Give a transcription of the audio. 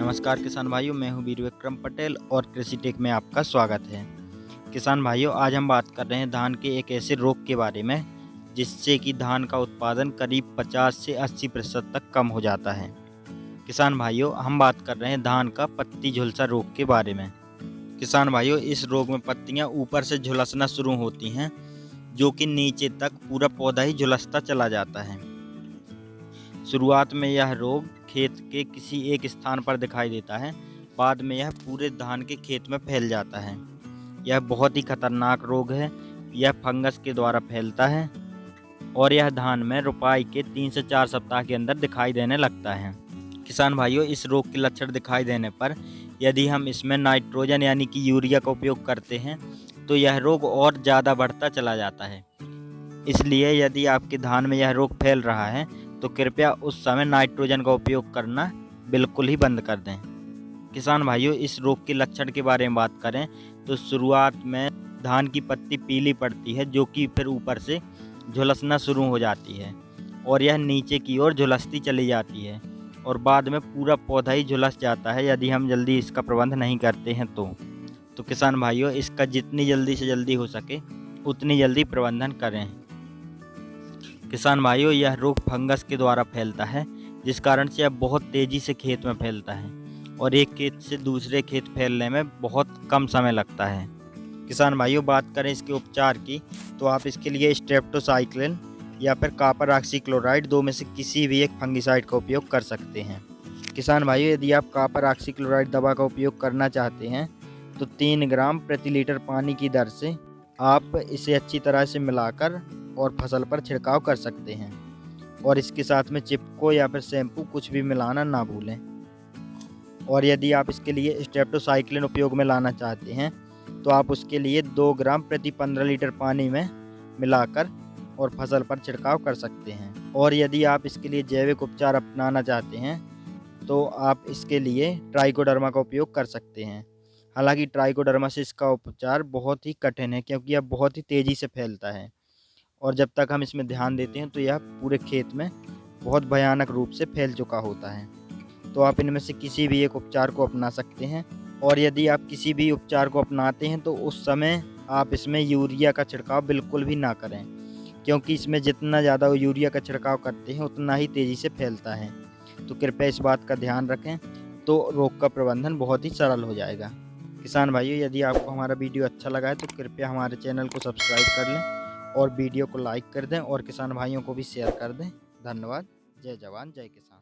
नमस्कार किसान भाइयों, मैं हूं वीर विक्रम पटेल और कृषि टेक में आपका स्वागत है। किसान भाइयों, आज हम बात कर रहे हैं धान के एक ऐसे रोग के बारे में जिससे कि धान का उत्पादन करीब 50 से 80% तक कम हो जाता है। किसान भाइयों, हम बात कर रहे हैं धान का पत्ती झुलसा रोग के बारे में। किसान भाइयों, इस रोग में पत्तियां ऊपर से झुलसना शुरू होती हैं, जो कि नीचे तक पूरा पौधा ही झुलसता चला जाता है। शुरुआत में यह रोग खेत के किसी एक स्थान पर दिखाई देता है, बाद में यह पूरे धान के खेत में फैल जाता है। यह बहुत ही खतरनाक रोग है। यह फंगस के द्वारा फैलता है और यह धान में रोपाई के 3 से 4 सप्ताह के अंदर दिखाई देने लगता है। किसान भाइयों, इस रोग के लक्षण दिखाई देने पर यदि हम इसमें नाइट्रोजन यानी कि यूरिया का उपयोग करते हैं तो यह रोग और ज़्यादा बढ़ता चला जाता है। इसलिए यदि आपके धान में यह रोग फैल रहा है तो कृपया उस समय नाइट्रोजन का उपयोग करना बिल्कुल ही बंद कर दें। किसान भाइयों, इस रोग के लक्षण के बारे में बात करें तो शुरुआत में धान की पत्ती पीली पड़ती है, जो कि फिर ऊपर से झुलसना शुरू हो जाती है और यह नीचे की ओर झुलसती चली जाती है और बाद में पूरा पौधा ही झुलस जाता है यदि हम जल्दी इसका प्रबंध नहीं करते हैं तो किसान भाइयों, इसका जितनी जल्दी से जल्दी हो सके उतनी जल्दी प्रबंधन करें। किसान भाइयों, यह रोग फंगस के द्वारा फैलता है, जिस कारण से यह बहुत तेज़ी से खेत में फैलता है और एक खेत से दूसरे खेत फैलने में बहुत कम समय लगता है। किसान भाइयों, बात करें इसके उपचार की तो आप इसके लिए स्ट्रेप्टोसाइक्लिन या फिर कॉपर ऑक्सीक्लोराइड, दो में से किसी भी एक फंगिसाइड का उपयोग कर सकते हैं। किसान भाइयों, यदि आप कॉपर ऑक्सीक्लोराइड दवा का उपयोग करना चाहते हैं तो 3 ग्राम प्रति लीटर पानी की दर से आप इसे अच्छी तरह से मिलाकर और फसल पर छिड़काव कर सकते हैं और इसके साथ में चिपको या फिर शैम्पू कुछ भी मिलाना ना भूलें। और यदि आप इसके लिए स्ट्रेप्टोसाइक्लिन उपयोग में लाना चाहते हैं तो आप उसके लिए 2 ग्राम प्रति 15 लीटर पानी में मिलाकर और फसल पर छिड़काव कर सकते हैं। और यदि आप इसके लिए जैविक उपचार अपनाना चाहते हैं तो आप इसके लिए ट्राइकोडर्मा का उपयोग कर सकते हैं। हालांकि ट्राइकोडर्मा से इसका उपचार बहुत ही कठिन है, क्योंकि यह बहुत ही तेज़ी से फैलता है और जब तक हम इसमें ध्यान देते हैं तो यह पूरे खेत में बहुत भयानक रूप से फैल चुका होता है। तो आप इनमें से किसी भी एक उपचार को अपना सकते हैं। और यदि आप किसी भी उपचार को अपनाते हैं तो उस समय आप इसमें यूरिया का छिड़काव बिल्कुल भी ना करें, क्योंकि इसमें जितना ज़्यादा यूरिया का छिड़काव करते हैं उतना ही तेज़ी से फैलता है। तो कृपया इस बात का ध्यान रखें, तो रोग का प्रबंधन बहुत ही सरल हो जाएगा। किसान भाइयों, यदि आपको हमारा वीडियो अच्छा लगा है तो कृपया हमारे चैनल को सब्सक्राइब कर लें और वीडियो को लाइक कर दें और किसान भाइयों को भी शेयर कर दें। धन्यवाद। जय जवान जय किसान।